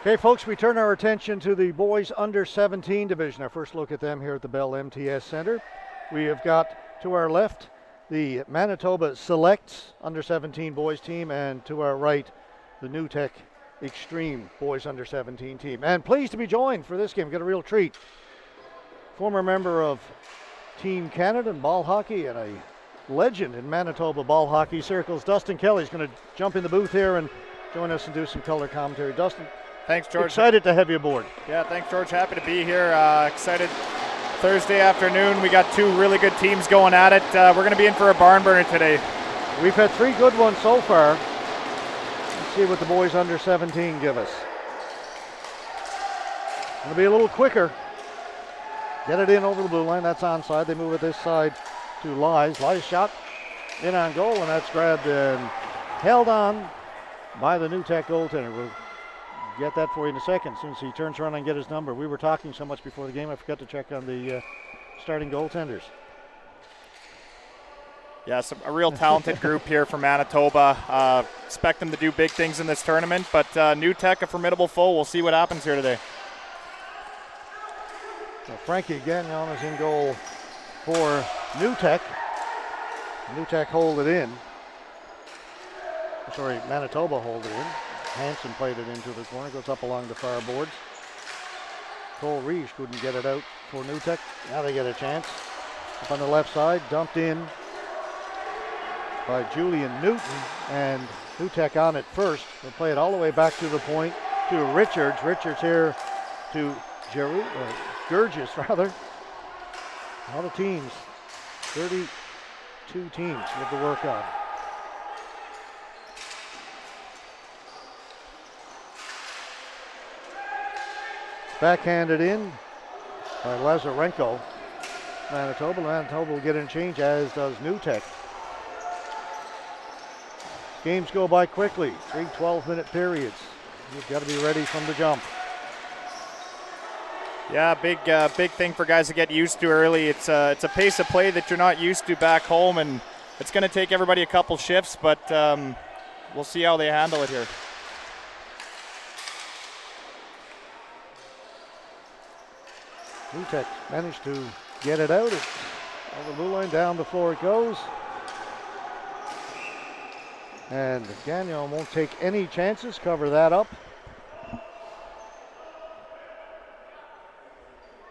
Okay, folks, we turn our attention to the boys under 17 division. Our first look at them here at the Bell MTS Center. We have got to our left the Manitoba Selects under 17 boys team, and to our right the NewTek Extreme boys under 17 team. And pleased to be joined for this game, get a real treat. Former member of Team Canada in ball hockey and a legend in Manitoba ball hockey circles, Dustin Kelly is going to jump in the booth here and join us and do some color commentary. Dustin, thanks, George. Excited to have you aboard. Yeah, thanks, George. Happy to be here. Excited. Thursday afternoon, we got two really good teams going at it. We're going to be in for a barn burner today. We've had three good ones so far. Let's see what the boys under 17 give us. Going to be a little quicker. Get it in over the blue line. That's onside. They move it this side to Lies. Lies shot in on goal, and that's grabbed and held on by the NewTek goaltender. We'll get that for you in a second since he turns around and get his number. We were talking so much before the game, I forgot to check on the starting goaltenders. Yeah, a real talented group here from Manitoba. Expect them to do big things in this tournament, but NewTek, a formidable foe. We'll see what happens here today. So Frankie Gagnon is in goal for NewTek. NewTek hold it in. Sorry, Manitoba hold it in. Hansen played it into the corner, goes up along the far boards. Cole Reich couldn't get it out for NewTek. Now they get a chance. Up on the left side, dumped in by Julian Newton, and NewTek on it first. They'll play it all the way back to the point to Richards. Richards here to Gurgis, rather. A lot of teams, 32 teams with the work on. Backhanded in by Lazarenko. Manitoba will get in change, as does NewTek. Games go by quickly, 3 12-minute periods. You've got to be ready from the jump. Yeah, big thing for guys to get used to early. It's a pace of play that you're not used to back home, and it's going to take everybody a couple shifts, but we'll see how they handle it here. NewTek managed to get it out. It's on the blue line, down before it goes. And Gagnon won't take any chances, cover that up.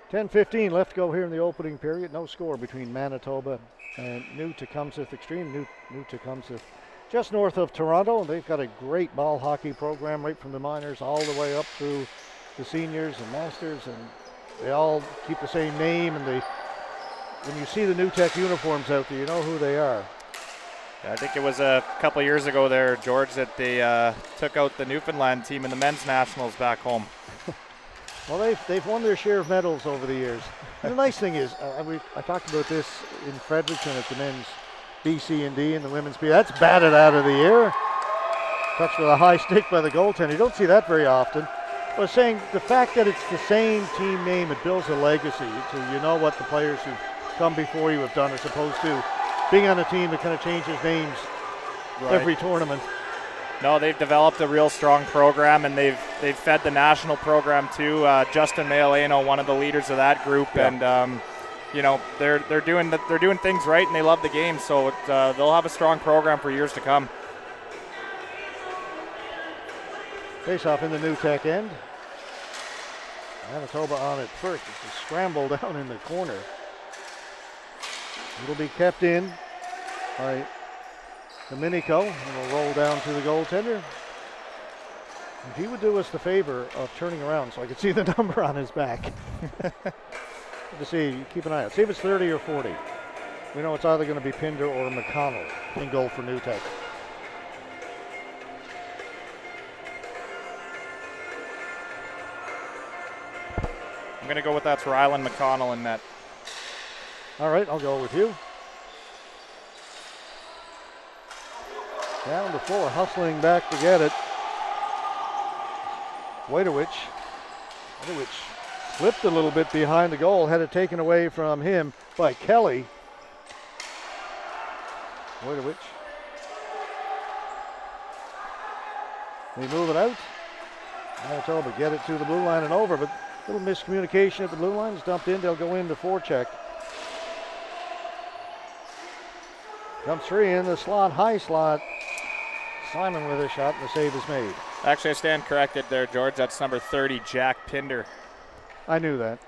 10:15 left to go here in the opening period. No score between Manitoba and New Tecumseth Extreme. New Tecumseth just north of Toronto, and they've got a great ball hockey program right from the minors all the way up through the seniors and masters, and they all keep the same name, and when you see the NewTek uniforms out there, you know who they are. I think it was a couple years ago there, George, that they took out the Newfoundland team in the men's nationals back home. Well, they've won their share of medals over the years. And the nice thing is, I talked about this in Fredericton at the men's BC&D and the women's B. That's batted out of the air. Touched with a high stick by the goaltender. You don't see that very often. I was saying the fact that it's the same team name, it builds a legacy. So you know what the players who've come before you have done, as opposed to being on a team that kind of changes names every tournament. No, they've developed a real strong program, and they've fed the national program too. Justin Mayaleno, one of the leaders of that group, and they're doing things right, and they love the game. So they'll have a strong program for years to come. Face off in the NewTek end. Manitoba on it first. It's a scramble down in the corner. It'll be kept in by Domenico, and will roll down to the goaltender. If he would do us the favor of turning around so I could see the number on his back. To see, keep an eye out. See if it's 30 or 40. We know it's either going to be Pinder or McConnell in goal for NewTek. I'm going to go with that's Rylan McConnell in net. All right, I'll go with you. Down the floor, hustling back to get it. Waitowicz slipped a little bit behind the goal, had it taken away from him by Kelly. Waitowicz. They move it out. Manitoba get it to the blue line and over, but a little miscommunication at the blue line. It's dumped in. They'll go into forecheck. Dump 3 in the slot, high slot. Simon with a shot, and the save is made. Actually, I stand corrected there, George. That's number 30, Jack Pinder. I knew that.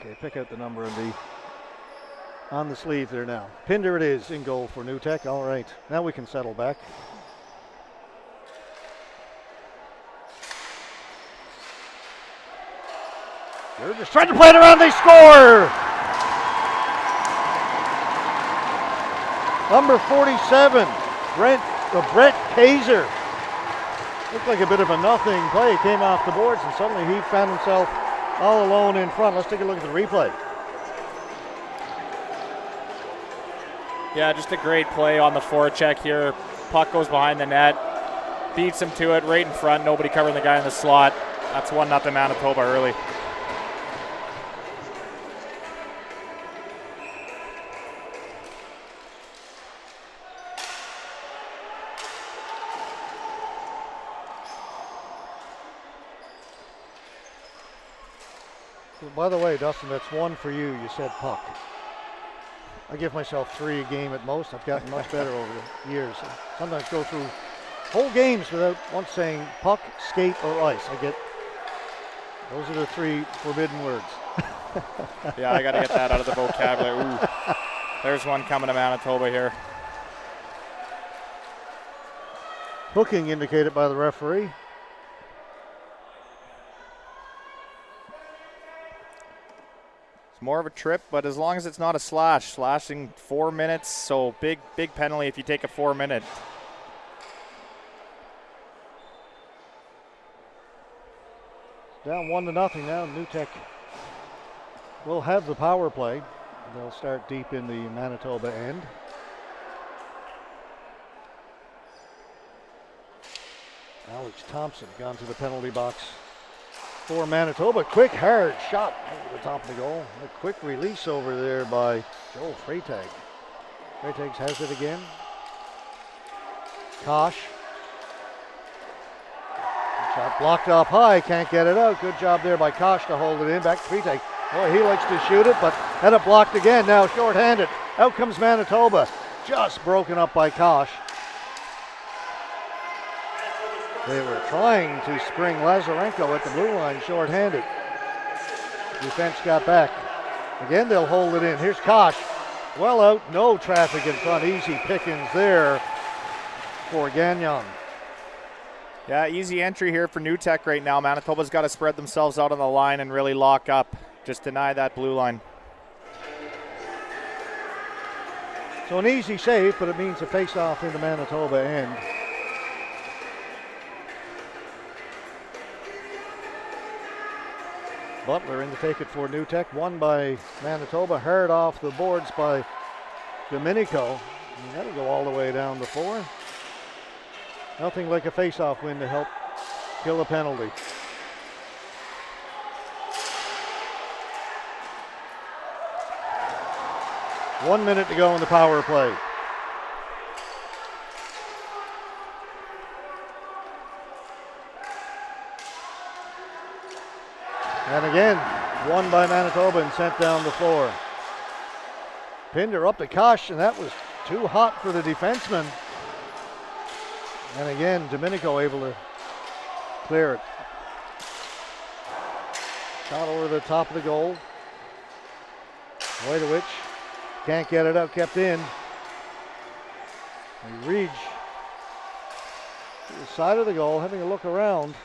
Okay, pick out the number on the sleeve there now. Pinder it is in goal for New Tech. All right, now we can settle back. They're just trying to play it around. They score! Number 47, Brett Kaiser. Looked like a bit of a nothing play. Came off the boards, and suddenly he found himself all alone in front. Let's take a look at the replay. Yeah, just a great play on the forecheck here. Puck goes behind the net, beats him to it right in front. Nobody covering the guy in the slot. That's 1-0 Manitoba early. By the way, Dustin, that's one for you. You said puck. I give myself 3 a game at most. I've gotten much better over the years. Sometimes go through whole games without once saying puck, skate, or ice. Those are the 3 forbidden words. Yeah, I got to get that out of the vocabulary. Ooh, there's one coming to Manitoba here. Hooking indicated by the referee. It's more of a trip, but as long as it's not a slash. Slashing 4 minutes, so big penalty if you take a 4-minute. Down 1-0 now. New Tech will have the power play. They'll start deep in the Manitoba end. Alex Thompson gone to the penalty box for Manitoba. Quick, hard shot over the top of the goal. A quick release over there by Joel Freytag. Freytag has it again. Kosh. Shot blocked up high, can't get it out. Good job there by Kosh to hold it in. Back to Freytag. Boy, he likes to shoot it, but had it blocked again. Now short-handed. Out comes Manitoba. Just broken up by Kosh. They were trying to spring Lazarenko at the blue line short-handed. Defense got back. Again, they'll hold it in. Here's Kosh. Well out, no traffic in front. Easy pickings there for Gagnon. Yeah, easy entry here for New Tech right now. Manitoba's got to spread themselves out on the line and really lock up. Just deny that blue line. So an easy save, but it means a face-off in the Manitoba end. Butler in to take it for New Tech. Won by Manitoba. Hard off the boards by Domenico. And that'll go all the way down to 4. Nothing like a face-off win to help kill a penalty. One minute to go in the power play. And again, won by Manitoba and sent down the floor. Pinder up to Kosh, and that was too hot for the defenseman. And again, Domenico able to clear it. Shot over the top of the goal. Wojtowicz can't get it out, kept in. And Reach to the side of the goal, having a look around.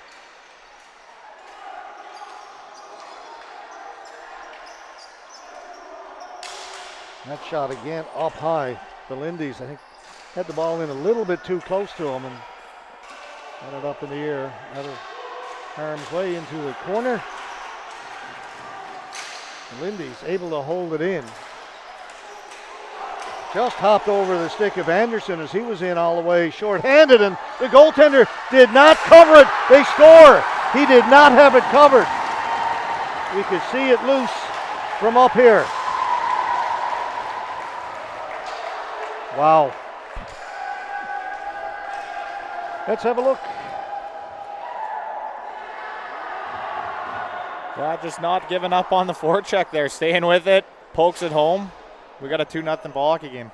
That shot again up high. The Lindy's, I think, had the ball in a little bit too close to him and got it up in the air out of harm's way into the corner. The Lindy's able to hold it in. Just hopped over the stick of Anderson as he was in all the way short-handed, and the goaltender did not cover it. They score. He did not have it covered. You could see it loose from up here. Wow. Let's have a look. Yeah, just not giving up on the forecheck there. Staying with it. Pokes it home. We got a 2-0 ball hockey game.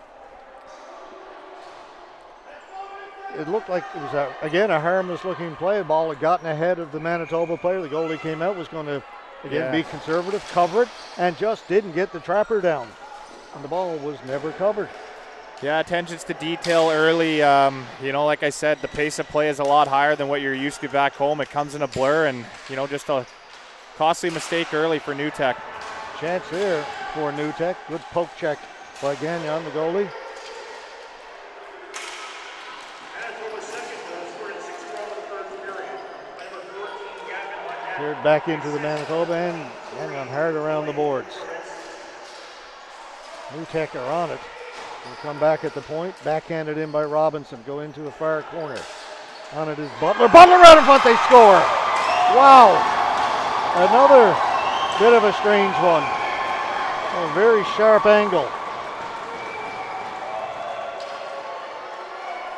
It looked like it was, again, a harmless-looking play. The ball had gotten ahead of the Manitoba player. The goalie came out, was going to, again, be conservative, cover it, and just didn't get the trapper down. And the ball was never covered. Yeah, attentions to detail early. Like I said, the pace of play is a lot higher than what you're used to back home. It comes in a blur, and, just a costly mistake early for New Tech. Chance there for New Tech. Good poke check by Gagnon, the goalie. Cleared back into the Manitoba end, and Gagnon hard around the boards. New Tech are on it. Will come back at the point, backhanded in by Robinson, go into the far corner. On it is Butler. Butler right in front, they score! Wow! Another bit of a strange one. A very sharp angle.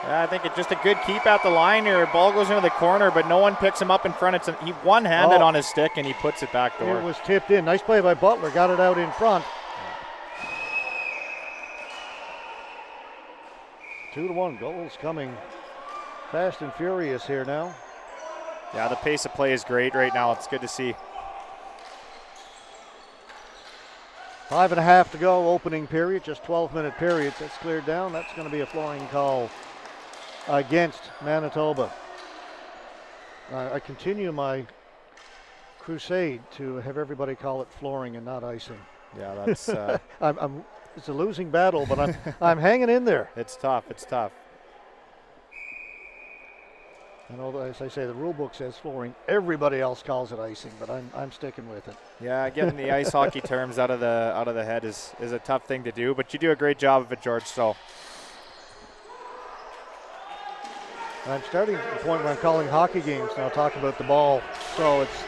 Yeah, I think it's just a good keep at the line here. Ball goes into the corner, but no one picks him up in front. He one-handed on his stick, and he puts it back door. It was tipped in. Nice play by Butler. Got it out in front. 2-1. Goals coming fast and furious here now. Yeah, the pace of play is great right now. It's good to see. 5.5 to go, opening period, just 12-minute periods. That's cleared down. That's going to be a flooring call against Manitoba. I continue my crusade to have everybody call it flooring and not icing. Yeah, that's. It's a losing battle, but I'm hanging in there. It's tough. It's tough. I know, as I say, the rule book says flooring. Everybody else calls it icing, but I'm sticking with it. Yeah, getting the ice hockey terms out of the head is a tough thing to do, but you do a great job of it, George. So I'm starting at the point where I'm calling hockey games now, talking about the ball. So it's.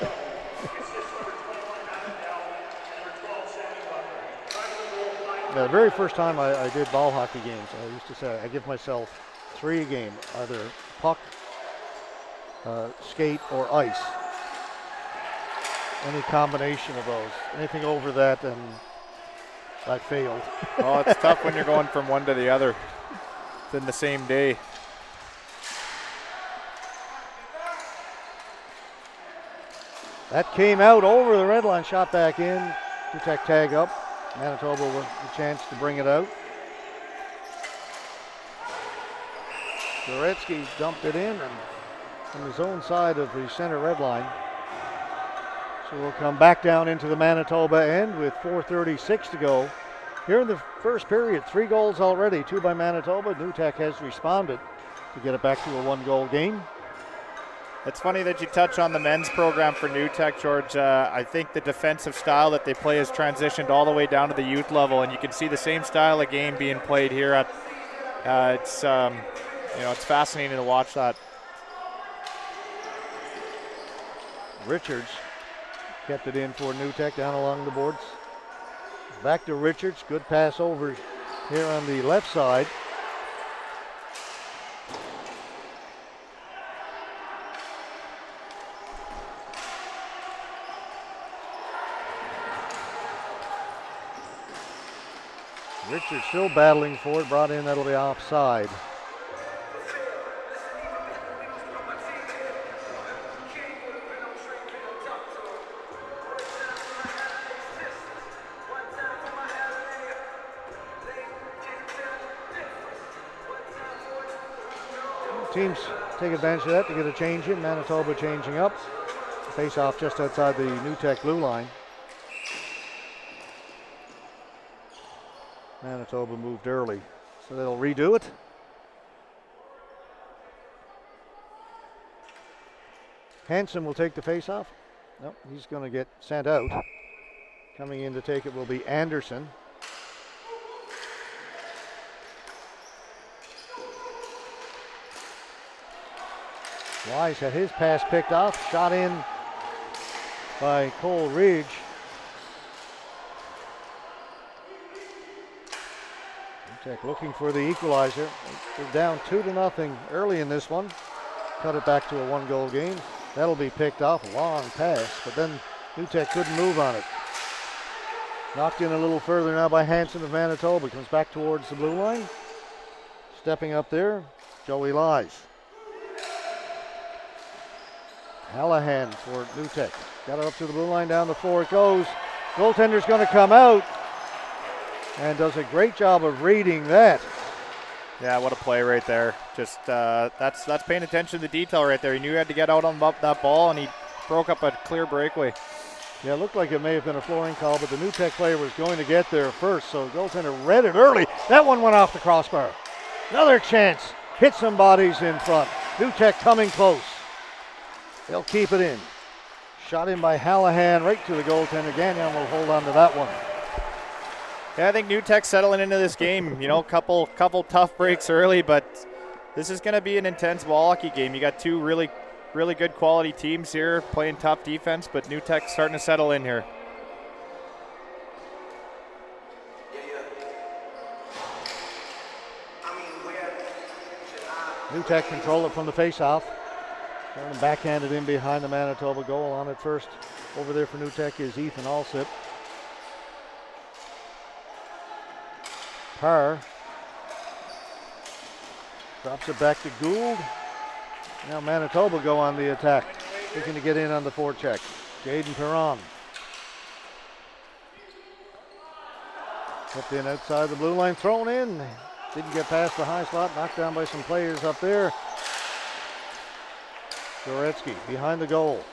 The very first time I did ball hockey games, I used to say I give myself 3 a game, either puck, skate, or ice. Any combination of those. Anything over that, and I failed. Oh, it's tough when you're going from one to the other in the same day. That came out over the red line, shot back in. New Tech tag up. Manitoba with the chance to bring it out. Goretzky dumped it in and on his own side of the center red line. So we'll come back down into the Manitoba end with 4:36 to go. Here in the first period, 3 goals already, 2 by Manitoba. New Tech has responded to get it back to a 1-goal game. It's funny that you touch on the men's program for New Tech, George. I think the defensive style that they play has transitioned all the way down to the youth level, and you can see the same style of game being played here. It's fascinating to watch that. Richards kept it in for New Tech down along the boards. Back to Richards. Good pass over here on the left side. Richards still battling for it. Brought in, that'll be offside. Teams take advantage of that to get a change in. Manitoba changing up. Face off just outside the New Tech blue line. Manitoba moved early, so they'll redo it. Hansen will take the face-off. Nope, he's going to get sent out. Coming in to take it will be Anderson. Wise had his pass picked off, shot in by Cole Ridge. Tech looking for the equalizer. They're down 2-0 early in this one. Cut it back to a 1-goal game. That'll be picked off. A long pass, but then New Tech couldn't move on it. Knocked in a little further now by Hansen of Manitoba. Comes back towards the blue line. Stepping up there, Joey Lies. Hallahan for New Tech. Got it up to the blue line, down the floor it goes. Goaltender's going to come out and does a great job of reading that. Yeah, what a play right there. Just that's paying attention to the detail right there. He knew he had to get out on that ball, and he broke up a clear breakaway. Yeah, it looked like it may have been a flooring call, but the New Tech player was going to get there first, so the goaltender read it early. That one went off the crossbar. Another chance. Hit some bodies in front. New Tech coming close. They'll keep it in. Shot in by Hallahan right to the goaltender. Gagnon will hold on to that one. Yeah, I think New Tech settling into this game. You know, couple tough breaks early, but this is going to be an intense ball hockey game. You got two really good quality teams here playing tough defense, but New Tech starting to settle in here. New Tech control it from the face-off. Trying to backhand it in behind the Manitoba goal. On it first over there for New Tech is Ethan Alsip. Parr drops it back to Gould. Now Manitoba go on the attack, looking to get in on the forecheck. Jaden Perron. Kept in outside the blue line, thrown in. Didn't get past the high slot, knocked down by some players up there. Goretzky behind the goal.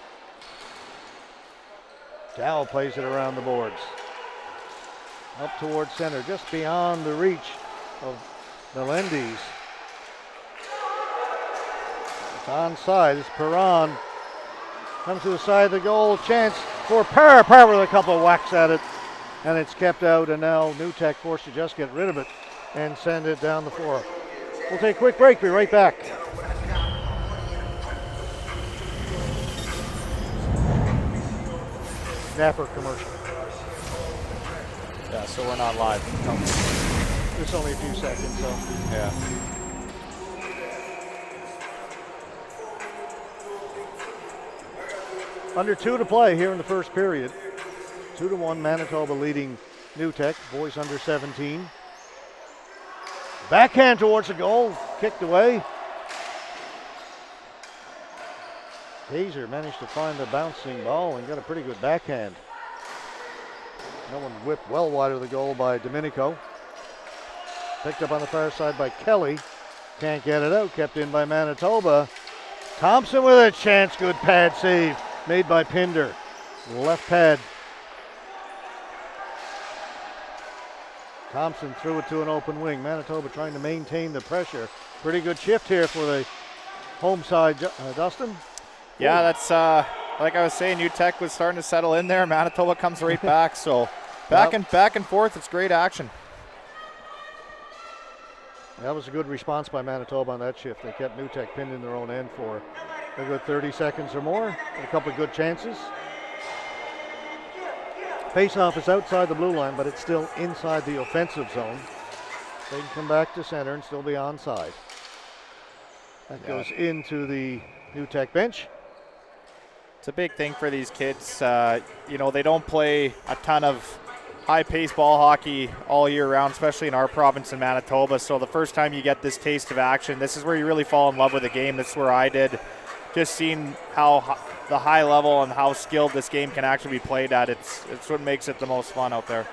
Dow plays it around the boards. Up towards center, just beyond the reach of Melendez. It's onside. It's Perron. Comes to the side of the goal. Chance for Parr. Parr with a couple of whacks at it. And it's kept out, and now New Tech forced to just get rid of it and send it down the floor. We'll take a quick break. Be right back. Snapper commercial. Yeah, so we're not live. No. It's only a few seconds, so. Yeah. Under 2 to play here in the first period. 2-1 Manitoba leading New Tech. Boys under 17. Backhand towards the goal. Kicked away. Hazer managed to find the bouncing ball and got a pretty good backhand. That one whipped well wide of the goal by Domenico. Picked up on the far side by Kelly. Can't get it out. Kept in by Manitoba. Thompson with a chance. Good pad save made by Pinder. Left pad. Thompson threw it to an open wing. Manitoba trying to maintain the pressure. Pretty good shift here for the home side, Dustin. Yeah, that's like I was saying, New Tech was starting to settle in there. Manitoba comes right back, so back and forth. It's great action. That was a good response by Manitoba on that shift. They kept New Tech pinned in their own end for a good 30 seconds or more. A couple of good chances. Face-off is outside the blue line, but it's still inside the offensive zone. They can come back to center and still be onside. That goes into the New Tech bench. It's a big thing for these kids. You know, they don't play a ton of high-paced ball hockey all year round, especially in our province in Manitoba. So the first time you get this taste of action, this is where you really fall in love with the game. That's where I did. Just seeing how the high level and how skilled this game can actually be played at. It's what makes it the most fun out there.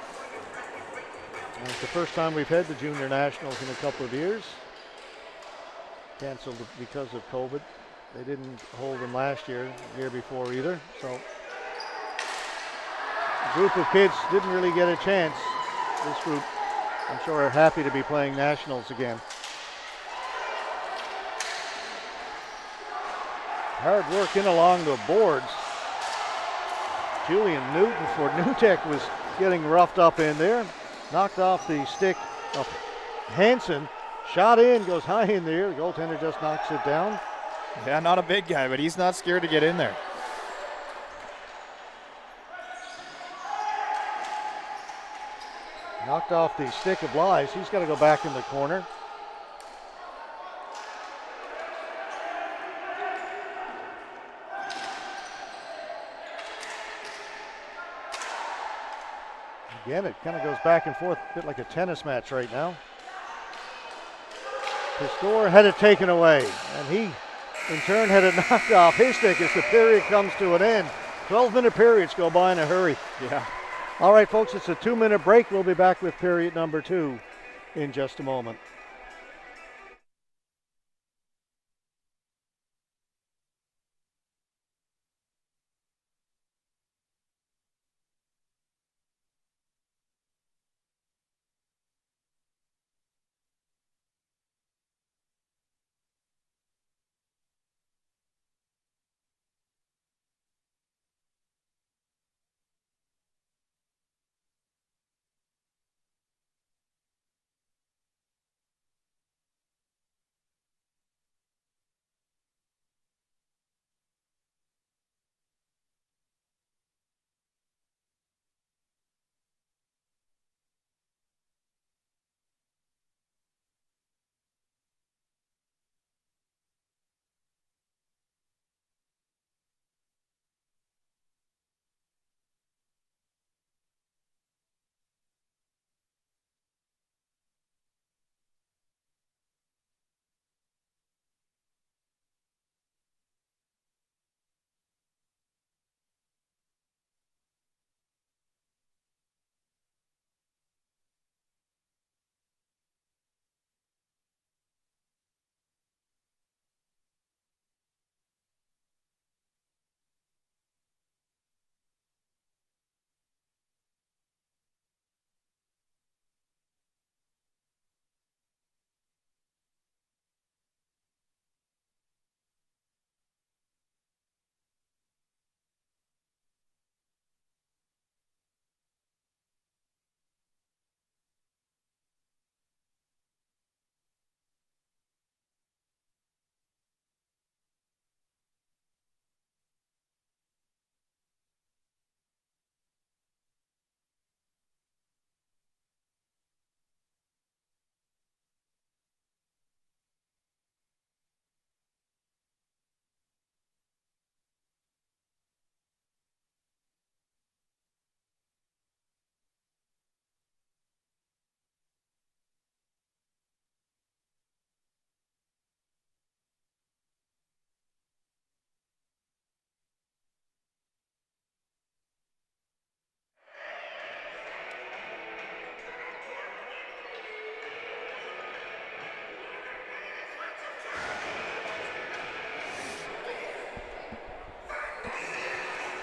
And it's the first time we've had the Junior Nationals in a couple of years. Canceled because of COVID. They didn't hold them last year, the year before either. So the group of kids didn't really get a chance. This group, I'm sure, are happy to be playing Nationals again. Hard work in along the boards. Julian Newton for New Tech was getting roughed up in there. Knocked off the stick of Hansen. Shot in, goes high in the air. The goaltender just knocks it down. Yeah, not a big guy, but he's not scared to get in there. Knocked off the stick of Lies. He's got to go back in the corner. Again, it kind of goes back and forth, a bit like a tennis match right now. Pistor had it taken away, and he, in turn, had it knocked off his stick as the period comes to an end. 12-minute periods go by in a hurry. Yeah. All right, folks, it's a 2-minute break. We'll be back with period number 2 in just a moment.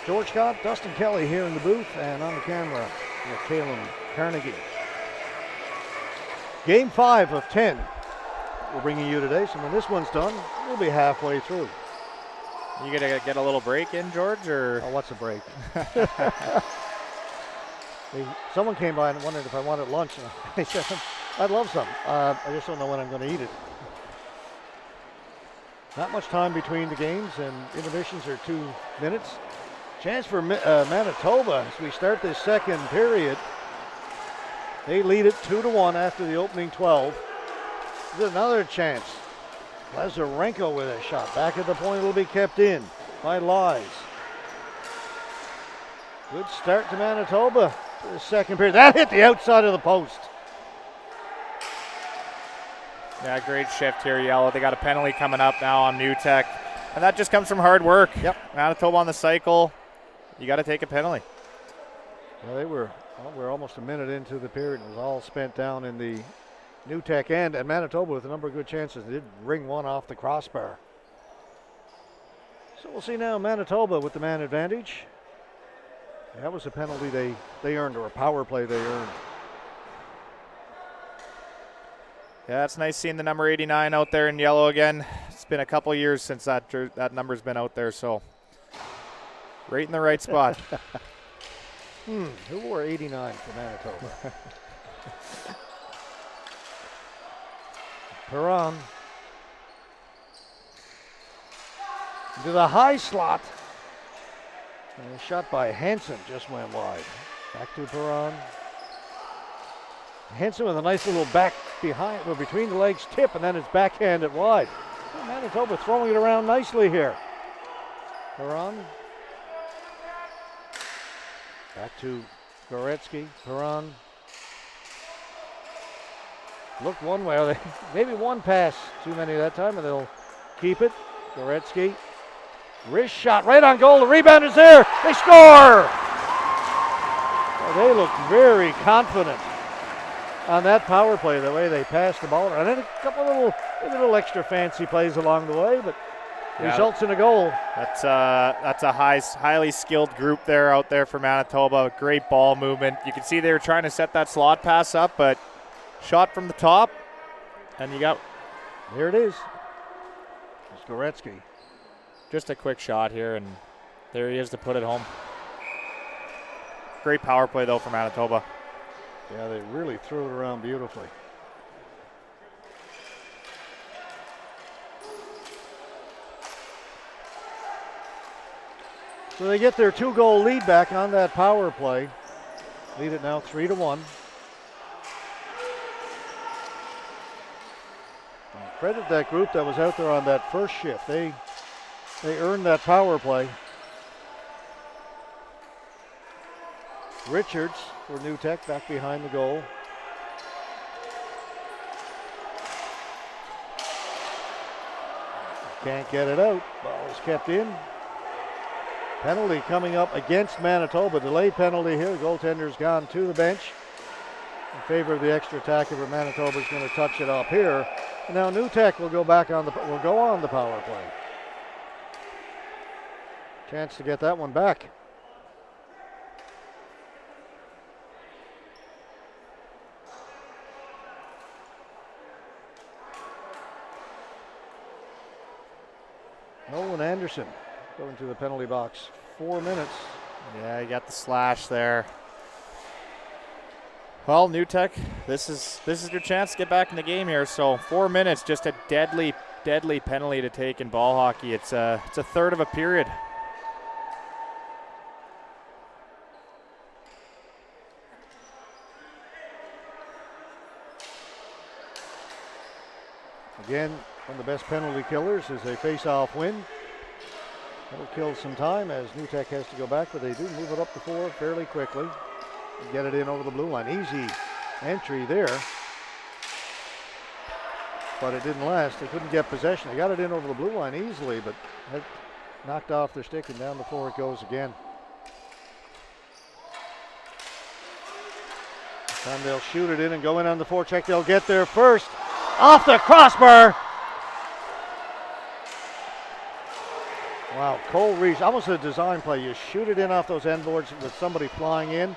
George Scott, Dustin Kelly here in the booth, and on the camera, Kalen Carnegie. Game 5 of 10 we're bringing you today, so when this one's done, we'll be halfway through. You gonna get a little break in, George, or? Oh, what's a break? Someone came by and wondered if I wanted lunch, and I said, I'd love some. I just don't know when I'm going to eat it. Not much time between the games, and intermissions are 2 minutes. Chance for Manitoba as we start this second period. They lead it 2-1 after the opening 12. There's another chance. Lazarenko with a shot. Back at the point, it'll be kept in by Lies. Good start to Manitoba for the second period. That hit the outside of the post. Yeah, great shift here, Yellow. They got a penalty coming up now on New Tech, and that just comes from hard work. Yep. Manitoba on the cycle. You got to take a penalty. Well, we're almost a minute into the period. It was all spent down in the New Tech end, and Manitoba with a number of good chances. They did ring one off the crossbar. So we'll see now Manitoba with the man advantage. That was a penalty they earned, or a power play they earned. Yeah, it's nice seeing the number 89 out there in yellow again. It's been a couple years since that number's been out there, so right in the right spot. Who wore 89 for Manitoba? Perron into the high slot. And a shot by Hansen just went wide. Back to Perron. Henson with a nice little back behind, or between the legs tip, and then it's backhanded wide. Manitoba throwing it around nicely here. Perron. Back to Goretzky. Perron. Looked one way, maybe one pass too many that time, and they'll keep it. Goretzky. Wrist shot right on goal. The rebound is there. They score! Well, they look very confident on that power play, the way they passed the ball. And then a couple of little extra fancy plays along the way, but results in a goal. That's a highly skilled group there out there for Manitoba. Great ball movement. You can see they were trying to set that slot pass up, but shot from the top, and you got. Here it is. It's Goretzky. Just a quick shot here, and there he is to put it home. Great power play, though, for Manitoba. Yeah, they really threw it around beautifully. So they get their 2-goal lead back on that power play. Lead it now 3-1. Credit that group that was out there on that first shift. They earned that power play. Richards for New Tech back behind the goal. Can't get it out. Ball is kept in. Penalty coming up against Manitoba. Delayed penalty here. Goaltender's gone to the bench in favor of the extra attacker, but Manitoba's going to touch it up here. And now New Tech will go on the power play. Chance to get that one back. Nolan Anderson going to the penalty box. 4 minutes. Yeah, you got the slash there. Well, New Tech, this is your chance to get back in the game here. So 4 minutes, just a deadly penalty to take in ball hockey. It's a third of a period. Again, one of the best penalty killers is a face-off win. That'll kill some time as New Tech has to go back, but they do move it up to 4 fairly quickly. And get it in over the blue line. Easy entry there. But it didn't last. They couldn't get possession. They got it in over the blue line easily, but had knocked off their stick, and down the floor it goes again. This time they'll shoot it in and go in on the forecheck. They'll get there first. Off the crossbar. Wow, Cole Reese, almost a design play. You shoot it in off those end boards with somebody flying in.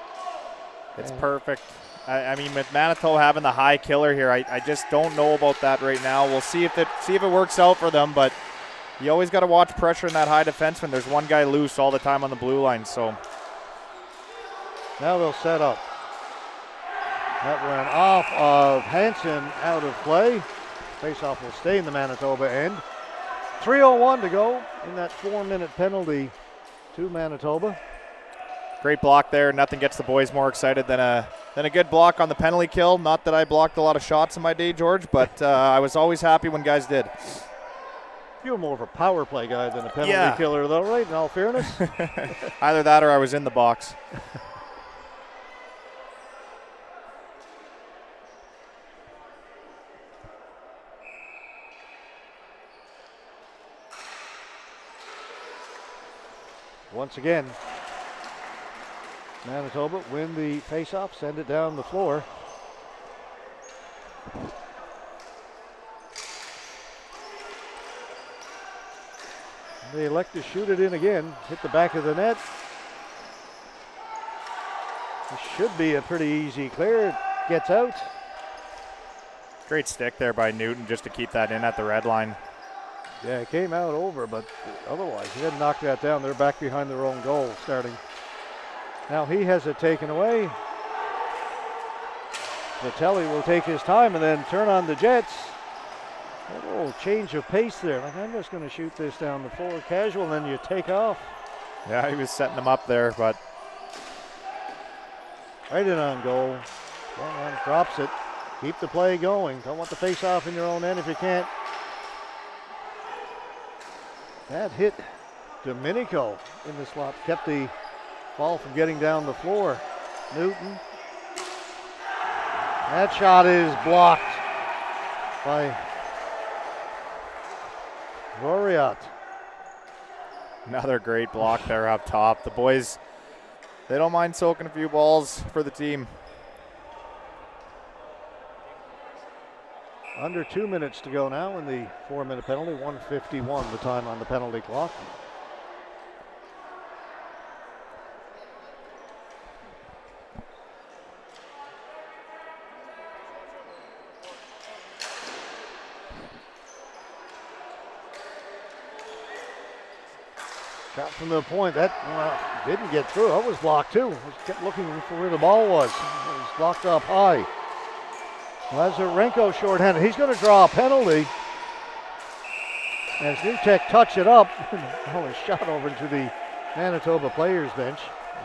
It's perfect. I mean, with Manitoba having the high killer here, I just don't know about that right now. We'll see if it works out for them, but you always got to watch pressure in that high defenseman. There's one guy loose all the time on the blue line, so. Now they'll set up. That went off of Hansen out of play. Faceoff will stay in the Manitoba end. 3:01 to go in that 4-minute penalty to Manitoba. Great block there. Nothing gets the boys more excited than a good block on the penalty kill. Not that I blocked a lot of shots in my day, George, but I was always happy when guys did. You're more of a power play guy than a penalty killer, though, right? In all fairness. Either that or I was in the box. Once again, Manitoba win the faceoff, send it down the floor. They elect to shoot it in again, hit the back of the net. This should be a pretty easy clear. It gets out. Great stick there by Newton just to keep that in at the red line. Yeah, it came out over, but otherwise he didn't knock that down. They're back behind their own goal starting. Now he has it taken away. Vitelli will take his time and then turn on the Jets. A little change of pace there. Like, I'm just going to shoot this down the floor casual, and then you take off. Yeah, he was setting them up there, but right in on goal. Perron drops it. Keep the play going. Don't want the face-off in your own end if you can't. That hit Domenico in the slot. Kept the ball from getting down the floor. Newton. That shot is blocked by Roriat. Another great block there up top. The boys, they don't mind soaking a few balls for the team. Under 2 minutes to go now in the 4-minute penalty. 1:51 the time on the penalty clock. Shot from the point. That didn't get through. That was blocked too. Just kept looking for where the ball was. It was blocked up high. Lazarenko shorthanded. He's going to draw a penalty. As NewTek touch it up. Oh, a shot over into the Manitoba players bench.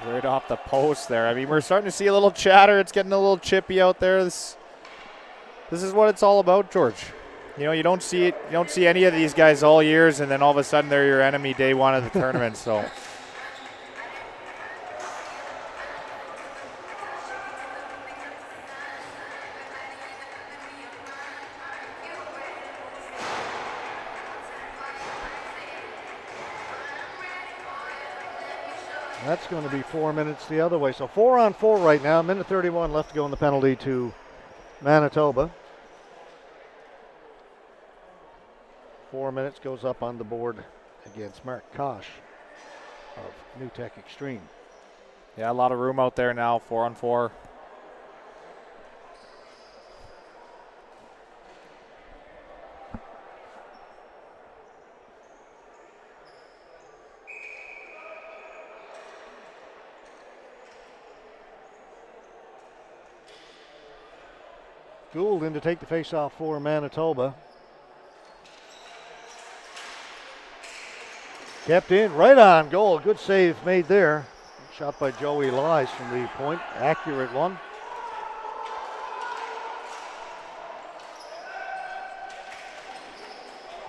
Right off the post there. I mean, we're starting to see a little chatter. It's getting a little chippy out there. This is what it's all about, George. You know, you don't see any of these guys all years, and then all of a sudden they're your enemy day one of the tournament. So. That's going to be 4 minutes the other way. So 4-on-4 right now. Minute 31 left to go in the penalty to Manitoba. 4 minutes goes up on the board against Mark Kosh of NewTek Extreme. Yeah, a lot of room out there now, 4-on-4. Gould in to take the face-off for Manitoba. Kept in, right on goal. Good save made there. Shot by Joey Lies from the point. Accurate one.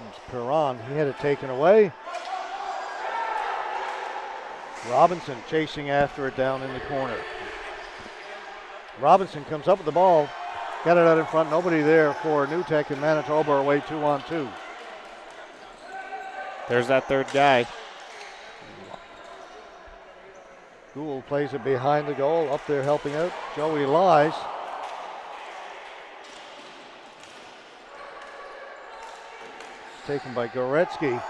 It's Perron. He had it taken away. Robinson chasing after it down in the corner. Robinson comes up with the ball. Got it out in front. Nobody there for NewTek, and Manitoba are away 2-on-2. There's that third guy. Gould plays it behind the goal. Up there helping out. Joey Lies. Taken by Goretzky.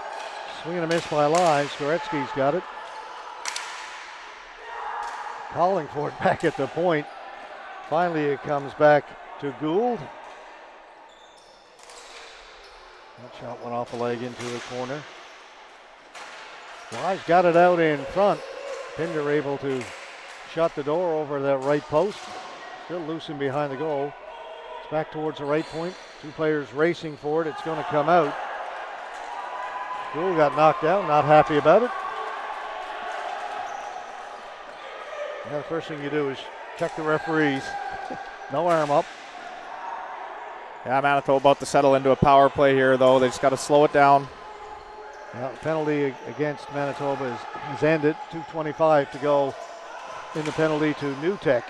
Swing and a miss by Lies. Goretzky's got it. Calling for it back at the point. Finally it comes back to Gould. That shot went off a leg into the corner. Lies got it out in front. Pinder able to shut the door over that right post. Still loose in behind the goal. It's back towards the right point. Two players racing for it. It's going to come out. Gould got knocked down. Not happy about it. Yeah, the first thing you do is check the referees. No arm up. Yeah, Manitoba about to settle into a power play here, though. They just got to slow it down. Well, the penalty against Manitoba is ended. 2:25 to go in the penalty to NewTek.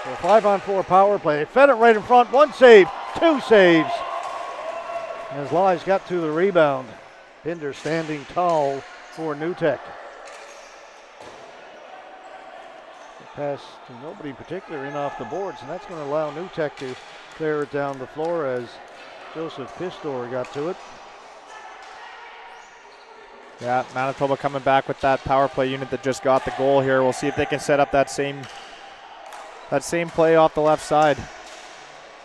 So 5-on-4 power play. They fed it right in front. One save, two saves. As Lies got to the rebound. Pinder standing tall for NewTek. Pass to nobody in particular in off the boards, and that's going to allow NewTek to clear it down the floor as Joseph Pistor got to it. Yeah, Manitoba coming back with that power play unit that just got the goal here. We'll see if they can set up that same play off the left side.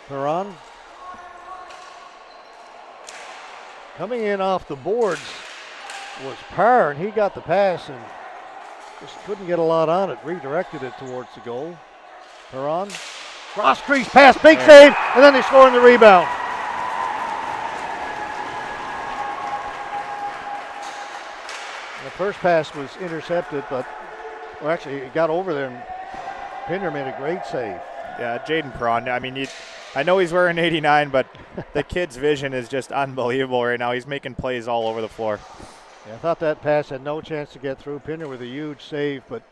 Perron coming in off the boards was Parr, and he got the pass and just couldn't get a lot on it. Redirected it towards the goal. Perron, cross crease pass, big save, and then they score in the rebound. The first pass was intercepted, but well, actually it got over there, and Pinder made a great save. Yeah, Jaden Perron. I mean, I know he's wearing 89, but the kid's vision is just unbelievable right now. He's making plays all over the floor. Yeah, I thought that pass had no chance to get through. Pinder with a huge save, but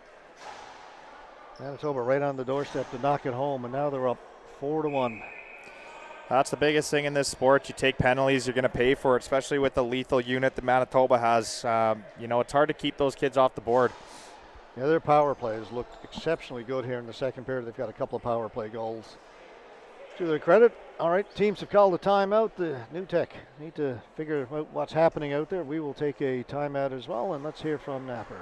Manitoba right on the doorstep to knock it home, and now they're up 4-1. That's the biggest thing in this sport. You take penalties, you're going to pay for it, especially with the lethal unit that Manitoba has. It's hard to keep those kids off the board. Yeah, their power play has looked exceptionally good here in the second period. They've got a couple of power play goals. To their credit, all right, teams have called a timeout. The New Tech need to figure out what's happening out there. We will take a timeout as well, and let's hear from Napper.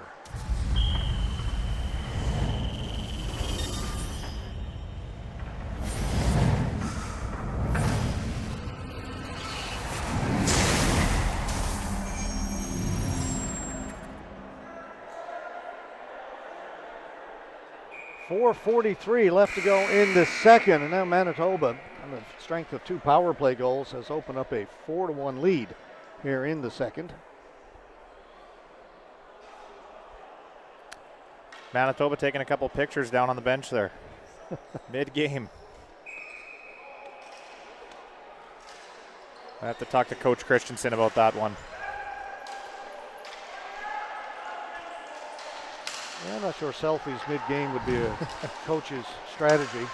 .443 left to go in the second, and now Manitoba, on the strength of two power play goals, has opened up a 4-1 lead here in the second. Manitoba taking a couple pictures down on the bench there, mid-game. I have to talk to Coach Christensen about that one. Yeah, I'm not sure selfies mid-game would be a coach's strategy.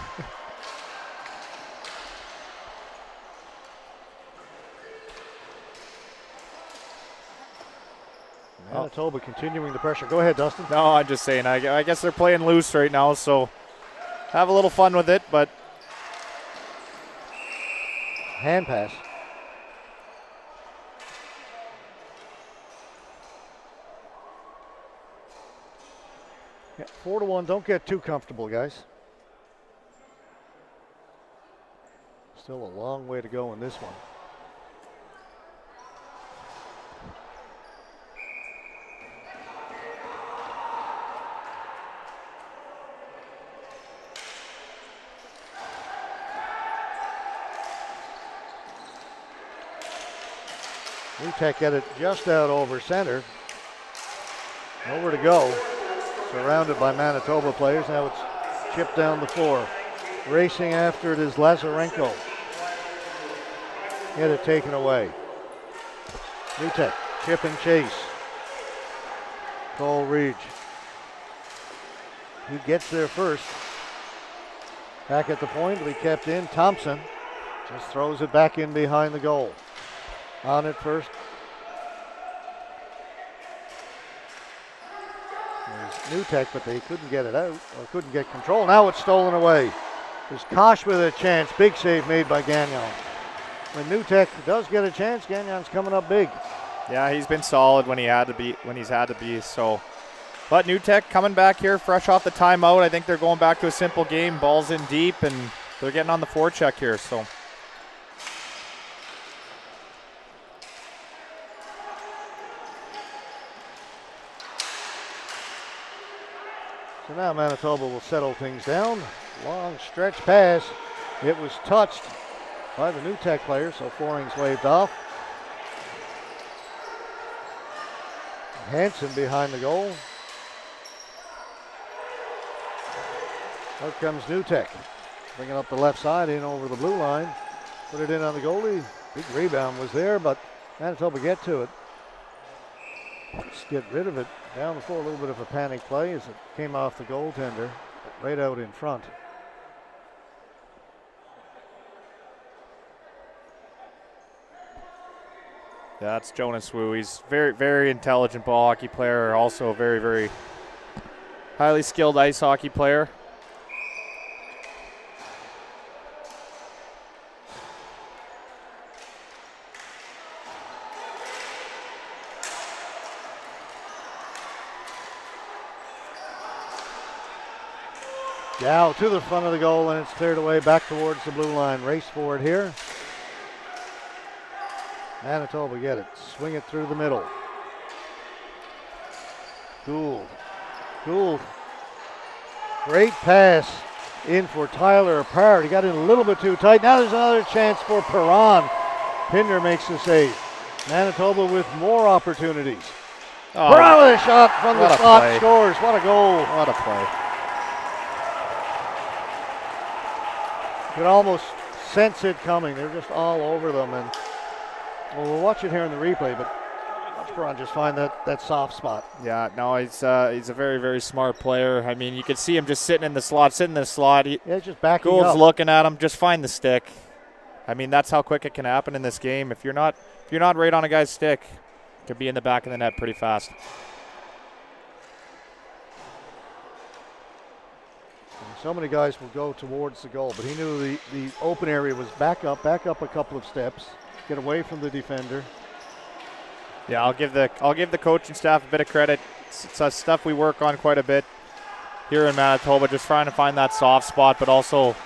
Manitoba continuing the pressure. Go ahead, Dustin. No, I'm just saying, I guess they're playing loose right now, so have a little fun with it, but. Hand pass. Yeah, 4-1. Don't get too comfortable, guys. Still a long way to go in this one. New Tech get it just out over center. Nowhere to go. Surrounded by Manitoba players. Now it's chipped down the floor. Racing after it is Lazarenko. Get it taken away. New Tech, chip and chase. Cole Reach. He gets there first. Back at the point, we kept in. Thompson just throws it back in behind the goal. On it first. There's New Tech, but they couldn't get it out, or couldn't get control. Now it's stolen away. There's Kosh with a chance. Big save made by Gagnon. When New Tech does get a chance, Gagnon's coming up big. Yeah, he's been solid when he's had to be. So, but New Tech coming back here fresh off the timeout. I think they're going back to a simple game. Ball's in deep, and they're getting on the forecheck here. So. So now Manitoba will settle things down. Long stretch pass. It was touched by the New Tech player, so Foring's waved off. Hansen behind the goal. Out comes New Tech. Bringing up the left side, in over the blue line. Put it in on the goalie. Big rebound was there, but Manitoba get to it. Let's get rid of it. Down the floor, a little bit of a panic play as it came off the goaltender, right out in front. Yeah, that's Jonas Wu. He's very, very intelligent ball hockey player, also a very, very highly skilled ice hockey player. Dow to the front of the goal, and it's cleared away back towards the blue line. Race for it here. Manitoba get it. Swing it through the middle. Gould. Great pass in for Tyler Parrott. He got in a little bit too tight. Now there's another chance for Perron. Pinder makes the save. Manitoba with more opportunities. Oh, Perron with a shot from the what a play. slot, scores. What a goal. What a play. could almost sense it coming. They're just all over them. And we'll watch it here in the replay, but watch Perron just find that soft spot. Yeah, no, he's a very, very smart player. I mean, you could see him just sitting in the slot. Just backing Gould's up. looking at him, just find the stick. I mean, that's how quick it can happen in this game. If you're not right on a guy's stick, it could be in the back of the net pretty fast. So many guys will go towards the goal, but he knew the open area was back up a couple of steps, get away from the defender. Yeah, I'll give the coaching staff a bit of credit. It's stuff we work on quite a bit here in Manitoba, just trying to find that soft spot, but also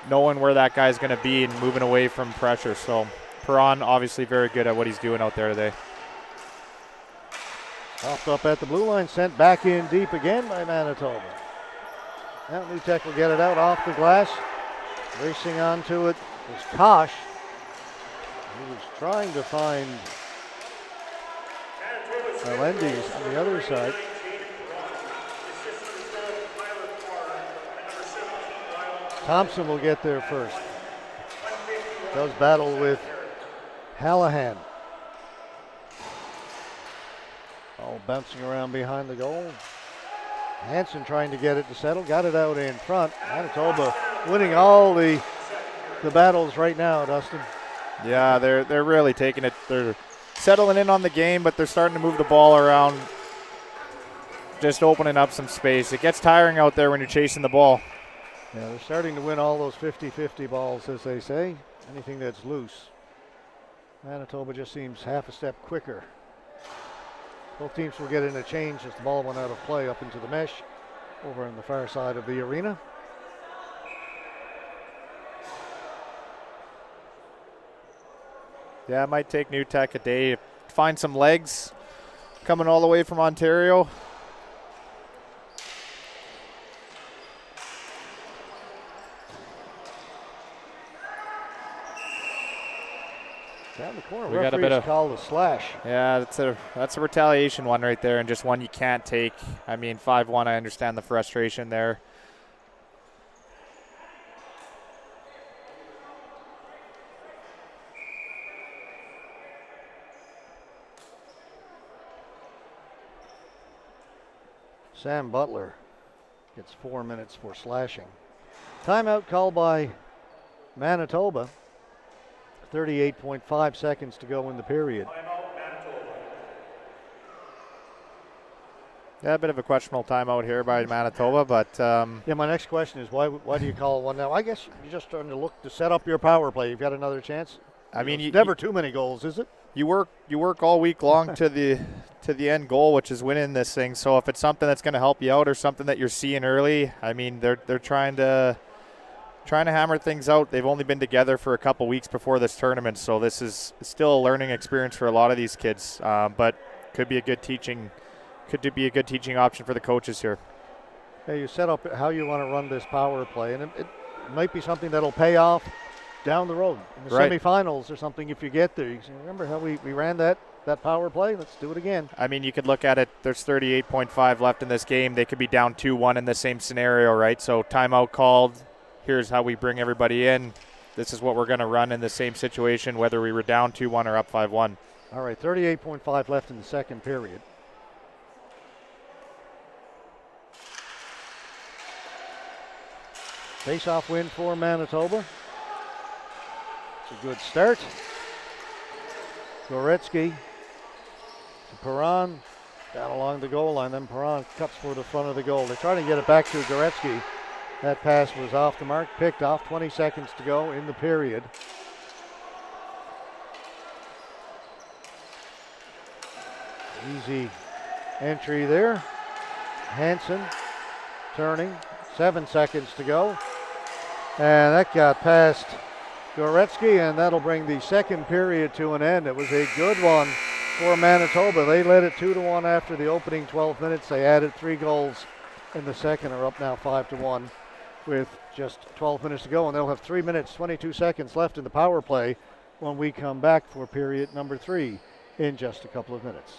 knowing where that guy's going to be and moving away from pressure. So Perron obviously very good at what he's doing out there today. Popped up at the blue line, sent back in deep again by Manitoba. Now Nutek will get it out off the glass. Racing onto it was Kosh. He was trying to find Melendez on the other side. Thompson will get there first. Does battle with Hallahan. All bouncing around behind the goal. Hansen trying to get it to settle. Got it out in front. Manitoba winning all the battles right now, Dustin. Yeah, they're really taking it. They're settling in on the game, but they're starting to move the ball around, just opening up some space. It gets tiring out there when you're chasing the ball. Yeah, they're starting to win all those 50-50 balls, as they say. Anything that's loose. Manitoba just seems half a step quicker. Both teams will get in a change as the ball went out of play up into the mesh over on the far side of the arena. Yeah, it might take Nutek a day to find some legs coming all the way from Ontario. Down the corner, We got a bit referee's of called a slash. Yeah, that's a retaliation one right there, and just one you can't take. I mean, 5-1, I understand the frustration there. Sam Butler gets 4 minutes for slashing. Timeout called by Manitoba. 38.5 seconds to go in the period. Yeah, a bit of a questionable timeout here by Manitoba, but Yeah, my next question is why do you call one now? I guess you're just trying to look to set up your power play. You've got another chance. I mean, never too many goals, is it? You work all week long to the end goal, which is winning this thing. So if it's something that's going to help you out or something that you're seeing early, I mean, they're trying to hammer things out. They've only been together for a couple weeks before this tournament, so this is still a learning experience for a lot of these kids. But could be a good teaching option for the coaches here. Yeah, you set up how you want to run this power play, and it might be something that'll pay off down the road in the semifinals or something. If you get there, you can say, remember how we ran that power play? Let's do it again. I mean, you could look at it. There's 38.5 left in this game. They could be down 2-1 in the same scenario, right? So timeout called. Here's how we bring everybody in. This is what we're going to run in the same situation, whether we were down 2-1 or up 5-1. All right, 38.5 left in the second period. Face-off win for Manitoba. It's a good start. Goretzky to Perron, down along the goal line. Then Perron cuts for the front of the goal. They're trying to get it back to Goretzky. That pass was off the mark, picked off. 20 seconds to go in the period. Easy entry there. Hansen turning. 7 seconds to go. And that got past Goretzky, and that'll bring the second period to an end. It was a good one for Manitoba. They led it 2-1 after the opening 12 minutes. They added 3 goals in the second, are up now 5-1 with just 12 minutes to go, and they'll have 3 minutes, 22 seconds left in the power play when we come back for period number 3 in just a couple of minutes.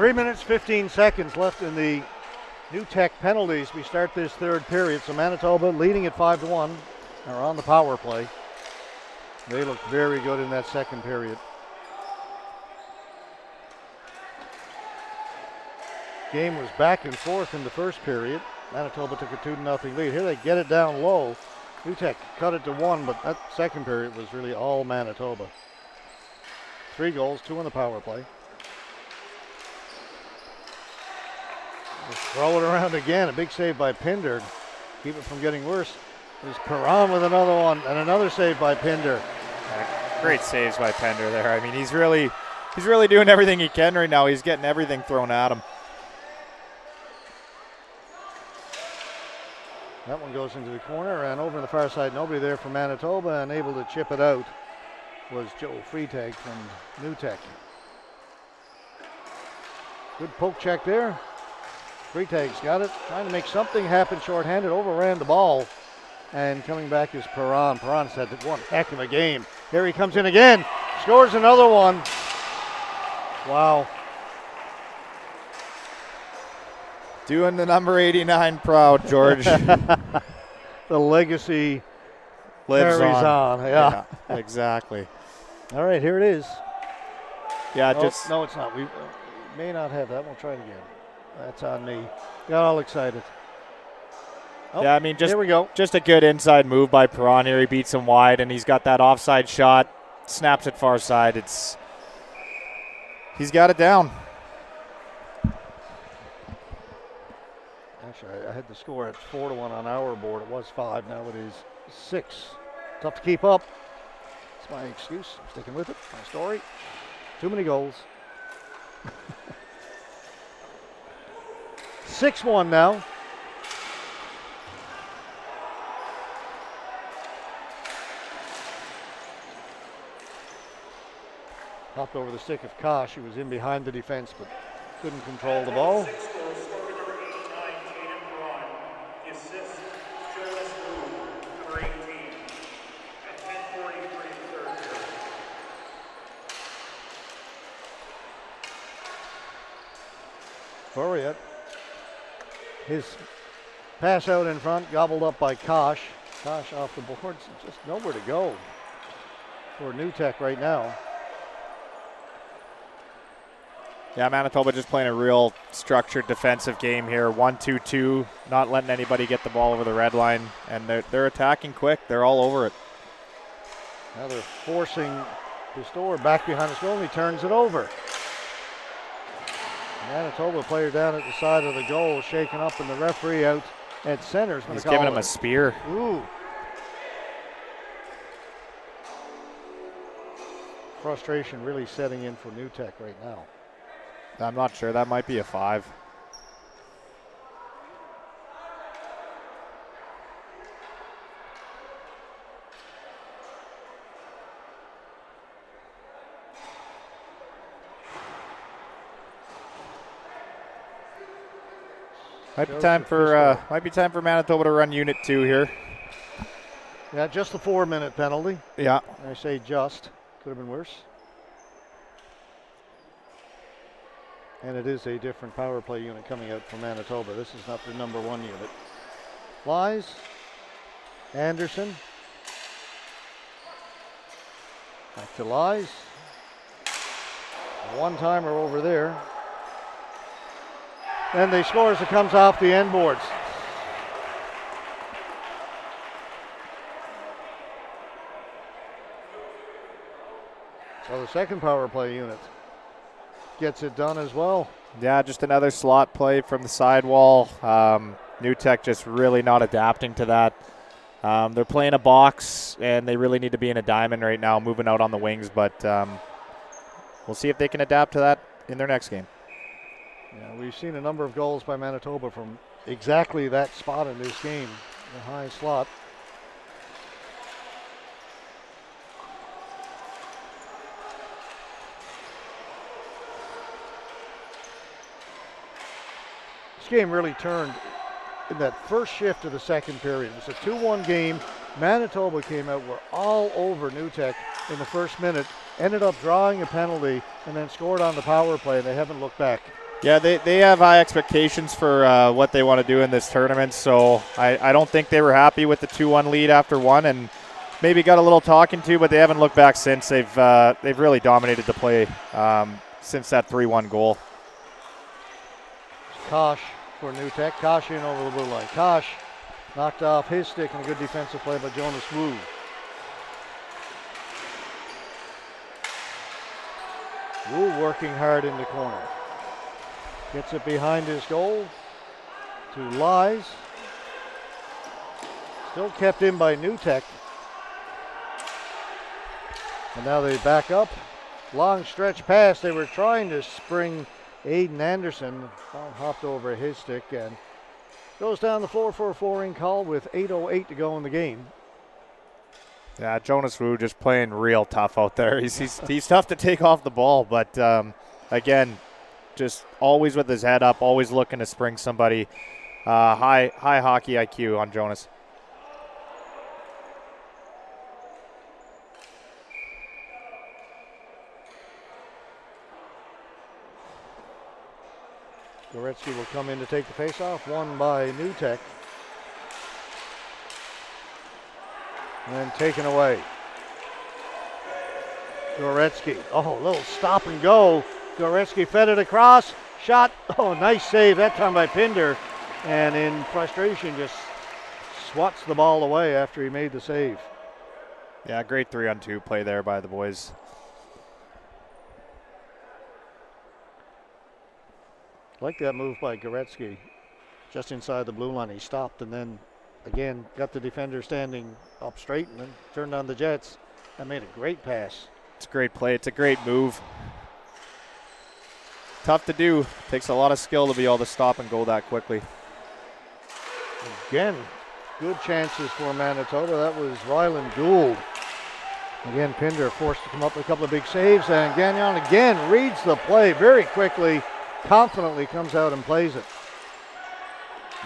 3 minutes, 15 seconds left in the New Tech penalties. We start this third period. So Manitoba leading at 5-1 are on the power play. They looked very good in that second period. Game was back and forth in the first period. Manitoba took a 2-0 lead. Here they get it down low. New Tech cut it to 1, but that second period was really all Manitoba. 3 goals, 2 on the power play. Just throw it around again. A big save by Pinder. Keep it from getting worse. There's Perron with another one, and another save by Pinder. Great saves by Pinder there. I mean, he's really doing everything he can right now. He's getting everything thrown at him. That one goes into the corner, and over on the far side, nobody there for Manitoba, and able to chip it out was Joe Freitag from New Tech. Good poke check there. Freitag's got it, trying to make something happen shorthanded, overran the ball, and coming back is Perron. Perron's had one heck of a game. Here he comes in again, scores another one. Wow. Doing the number 89 proud, George. The legacy Lives carries on. Yeah. Exactly. All right, here it is. Yeah, No, it's not. We may not have that. We'll try it again. That's on me. Got all excited. Oh, yeah, I mean, here we go. Just a good inside move by Perron here. He beats him wide, and he's got that offside shot. Snaps it far side. He's got it down. Actually, I had the score at 4-1 on our board. It was 5. Now it is 6. Tough to keep up. That's my excuse. I'm sticking with it. My story. Too many goals. 6-1 now. Hopped over the stick of Kosh. He was in behind the defense, but couldn't control the ball. Furrier. His pass out in front, gobbled up by Kosh. Kosh off the boards, just nowhere to go for New Tech right now. Yeah, Manitoba just playing a real structured defensive game here. 1-2-2, not letting anybody get the ball over the red line, and they're attacking quick. They're all over it. Now they're forcing Pistore back behind his goal, and he turns it over. Manitoba player down at the side of the goal, shaken up, and the referee out at center. He's giving him a spear. Ooh. Frustration really setting in for New Tech right now. I'm not sure. That might be a 5. Might be time for Manitoba to run Unit 2 here. Yeah, just the 4-minute penalty. Yeah. I say just. Could have been worse. And it is a different power play unit coming out from Manitoba. This is not the number 1 unit. Lies. Anderson. Back to Lies. One-timer over there. And they score as it comes off the end boards. So the second power play unit gets it done as well. Yeah, just another slot play from the sidewall. New Tech just really not adapting to that. They're playing a box, and they really need to be in a diamond right now, moving out on the wings. But we'll see if they can adapt to that in their next game. Yeah, we've seen a number of goals by Manitoba from exactly that spot in this game, the high slot. This game really turned in that first shift of the second period. It was a 2-1 game. Manitoba came out, were all over New Tech in the first minute, ended up drawing a penalty, and then scored on the power play, and they haven't looked back. Yeah, they have high expectations for what they want to do in this tournament, so I don't think they were happy with the 2-1 lead after one, and maybe got a little talking to, but they haven't looked back since. They've really dominated the play since that 3-1 goal. Kosh for New Tech. Kosh in over the blue line. Kosh knocked off his stick and a good defensive play by Jonas Wu. Wu working hard in the corner. Gets it behind his goal to Lies. Still kept in by New Tech. And now they back up. Long stretch pass. They were trying to spring Aiden Anderson. Hopped over his stick and goes down the floor for a flooring call with 8:08 to go in the game. Yeah, Jonas Wu just playing real tough out there. He's tough to take off the ball, but again, just always with his head up, always looking to spring somebody. High hockey IQ on Jonas. Goretzky will come in to take the faceoff, won by New Tech. And then taken away. Goretzky, a little stop and go. Goretzky fed it across, shot, nice save that time by Pinder. And in frustration just swats the ball away after he made the save. Yeah, great 3-on-2 play there by the boys. Like that move by Goretzky, just inside the blue line. He stopped and then again got the defender standing up straight and then turned on the Jets. That made a great pass. It's a great play. It's a great move. Tough to do. Takes a lot of skill to be able to stop and go that quickly. Again, good chances for Manitoba. That was Ryland Gould. Again, Pinder forced to come up with a couple of big saves, and Gagnon again reads the play very quickly, confidently comes out and plays it.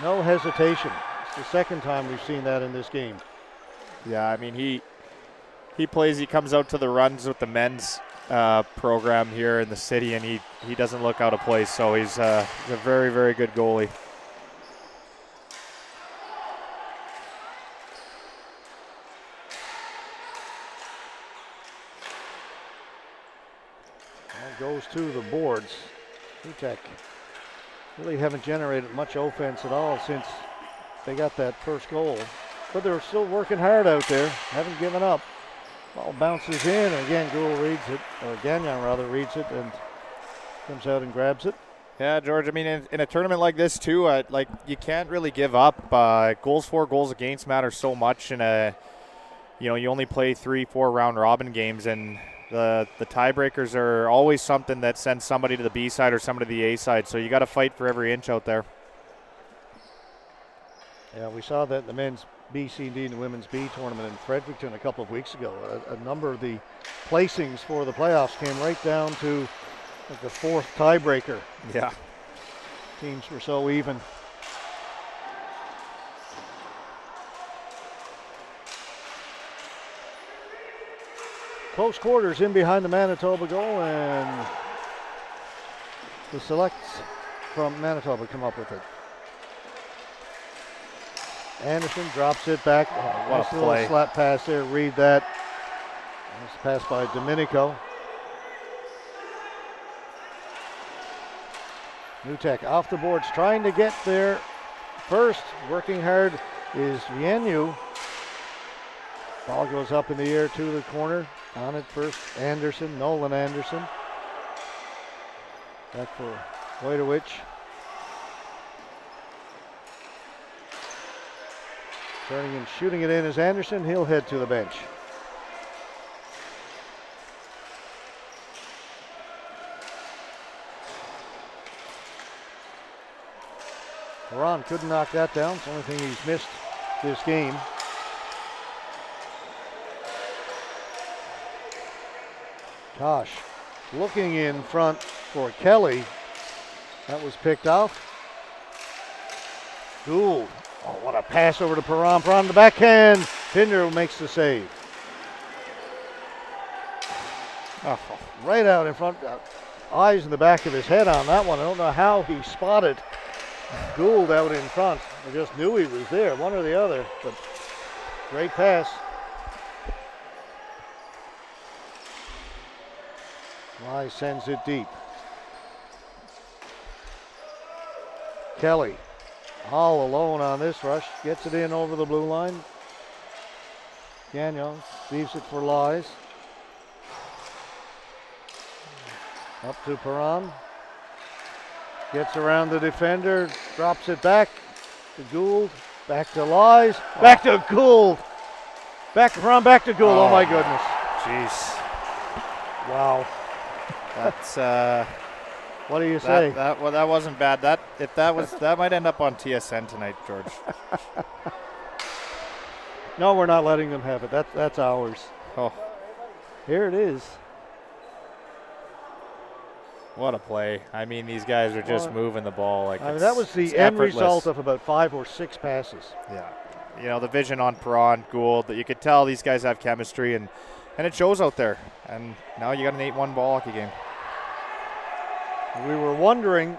No hesitation. It's the second time we've seen that in this game. Yeah, I mean, he plays, he comes out to the runs with the men's program here in the city, and he doesn't look out of place, so he's a very, very good goalie. Goes to the boards. New Tech really haven't generated much offense at all since they got that first goal. But they're still working hard out there. Haven't given up. Ball bounces in. And again, Gould reads it, or Gagnon rather reads it and comes out and grabs it. Yeah, George, I mean, in a tournament like this too, like you can't really give up. Goals for, goals against matter so much in a, you only play 3-4 round robin games, and the tiebreakers are always something that sends somebody to the B side or somebody to the A side. So you got to fight for every inch out there. Yeah, we saw that in the men's B, C, D, and the women's B tournament in Fredericton a couple of weeks ago. A number of the placings for the playoffs came right down to like the fourth tiebreaker. Yeah. Teams were so even. Close quarters in behind the Manitoba goal, and the selects from Manitoba come up with it. Anderson drops it back. What Nice a little play. slap pass there. Read that. Nice pass by Domenico. New Tech off the boards, trying to get there first. Working hard is Viennu. Ball goes up in the air to the corner. On it first, Anderson, Nolan Anderson. Back for Wojtowicz. Turning and shooting it in is Anderson. He'll head to the bench. Perron couldn't knock that down. It's the only thing he's missed this game. Kosh looking in front for Kelly. That was picked off. Gould. Oh, what a pass over to Perron. Perron the backhand. Pinder makes the save. Oh, right out in front. eyes in the back of his head on that one. I don't know how he spotted Gould out in front. I just knew he was there, one or the other. But great pass. Wise sends it deep. Kelly all alone on this rush. Gets it in over the blue line. Gagnon leaves it for Lies. Up to Perron. Gets around the defender. Drops it back to Gould. Back to Lies. Back to Gould. Back to Perron. Back to Gould. Oh my goodness. Jeez. Wow. That's What do you say? that wasn't bad. That might end up on TSN tonight, George. No, we're not letting them have it. That's ours. Oh, Here it is. what a play! I mean, these guys are just Well, moving the ball like. I mean, that was the it's end effortless. result of about 5 or 6 passes. Yeah, you know the vision on Perron, Gould, that you could tell these guys have chemistry, and it shows out there. And now you got an 8-1 ball hockey game. We were wondering,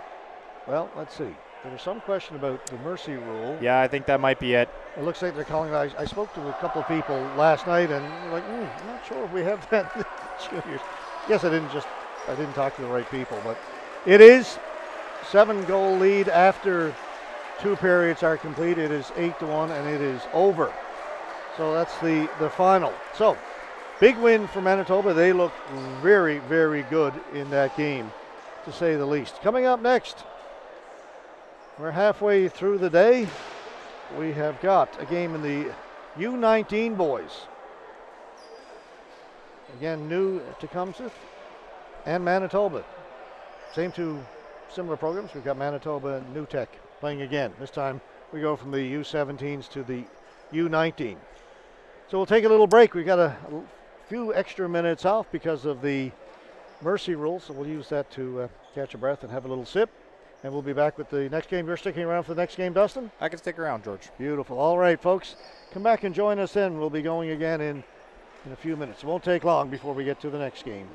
well, let's see. There was some question about the mercy rule. Yeah, I think that might be it. It looks like they're calling it. I spoke to a couple of people last night, and they're like, I'm not sure if we have that in the juniors. Yes, I didn't talk to the right people, but it is 7-goal lead after 2 periods are complete. It is 8-1, and it is over. So that's the final. So big win for Manitoba. They look very, very good in that game, to say the least. Coming up next, we're halfway through the day. We have got a game in the U19 boys. Again, New Tecumseh and Manitoba. Same 2 similar programs. We've got Manitoba and New Tech playing again. This time we go from the U17s to the U19. So we'll take a little break. We've got a few extra minutes off because of the mercy rule, so we'll use that to catch a breath and have a little sip. And we'll be back with the next game. You're sticking around for the next game, Dustin? I can stick around, George. Beautiful. All right, folks. Come back and join us then. We'll be going again in a few minutes. It won't take long before we get to the next game.